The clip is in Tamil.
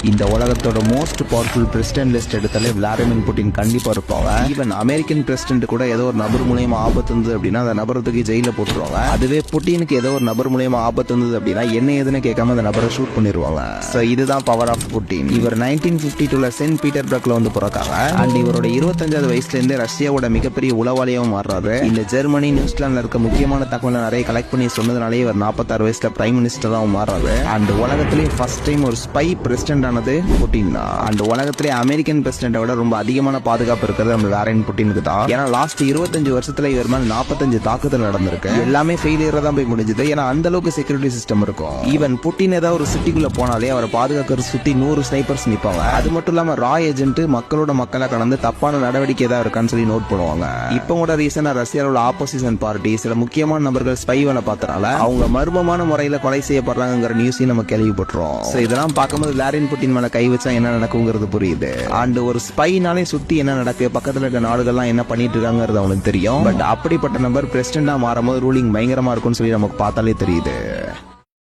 இந்த உலகத்தோட மோஸ்ட் பவர்ஃபுல் பிரசிடென்ட் லிஸ்ட் எடுத்தாலே விளாடிமிர் புட்டின் கண்டிப்பா இருப்பாங்க. ஈவன் அமெரிக்கன் பிரசிடென்ட் கூட ஏதோ ஒரு நபர் மூலியமா ஆபத்து இருந்தது அப்படின்னா அந்த நபரை தூக்கி ஜெயில போட்டுருவாங்க. அதுவே புட்டினுக்கு ஏதோ ஒரு நபர் மூலியமா ஆபத்து இருந்தது அப்படின்னா என்ன ஏதுன்னு கேட்காம அந்த நபரை ஷூட் பண்ணிடுவாங்க. சோ இதுதான் பவர் ஆஃப் புட்டின். இவர் 1952 சென்ட் பீட்டர்பர்க்ல வந்து பிறக்காங்க. அண்ட் இவரோட 25வது வயசுல இருந்தே ரஷ்யாவோட மிகப்பெரிய உளவாளியாவும் மாறுறாரு. இந்த ஜெர்மனி நியூசிலாந்துல இருக்க முக்கியமான தகவலை நிறைய கலெக்ட் பண்ணி சொன்னதுனாலே இவர் 46 வயசுல பிரைம் மினிஸ்டராகவும் மாறாரு. அண்ட் உலகத்திலேயே ஃபர்ஸ்ட் டைம் ஒரு ஸ்பை பிரசிடென்ட் ஆனது புட்டின் தான். அண்ட் உலகத்திலே அமெரிக்கன் பிரசிடென்ட்டை விட ரொம்ப அதிகமான பாதுகாப்பு இருக்கிறது நம்ம விளாடிமிர் புட்டினுக்கு தான். ஏன்னா லாஸ்ட் 25 வருஷத்துல இவர் மேல 45 தாக்குதல் நடந்திருக்கு. எல்லாமே ஃபெயிலியரா தான் போய் முடிஞ்சது. ஏன்னா அந்த அளவுக்கு செக்யூரிட்டி சிஸ்டம் இருக்கும். ஈவன் புட்டின் ஏதாவது ஒரு சிட்டிக்குள்ள போனாலே அவரை பாதுகாக்கிறது சுத்தி 100 ஸ்னைப்பர்ஸ் நிப்பாங்க. அது மட்டும் இல்லாம ரா ஏஜென்ட் மக்களோட மக்களா கடந்து தப்பான நடவடிக்கை ஏதாவது இருக்கான்னு சொல்லி நோட் பண்ணுவாங்க. இப்போ கூட ரீசனா ரஷ்யாவோட ஆப்போசிஷன் பார்ட்டி சில முக்கியமான நபர்கள் ஸ்பை வேலை பார்த்தனால அவங்க மர்மமான முறையில கொலை செய்யப்படுறாங்கிற நியூஸையும் நம்ம கேள்விப்பட்டுறோம். இதெல்லாம் பார்க்கும்போது விளாடிமிர் புட்டின் மேல கை வச்சா என்ன நடக்குங்கிறது புரியுது. அண்ட் ஒரு ஸ்பைனாலே சுத்தி என்ன நடக்கு, பக்கத்துல இருக்க நாடுகள்லாம் என்ன பண்ணிட்டு இருக்காங்கிறது அவனுக்கு தெரியும். பட் அப்படிப்பட்ட நபர் பிரசிடென்டா மாறும்போது ரூலிங் பயங்கரமா இருக்கும்னு சொல்லி நமக்கு பார்த்தாலே தெரியுது.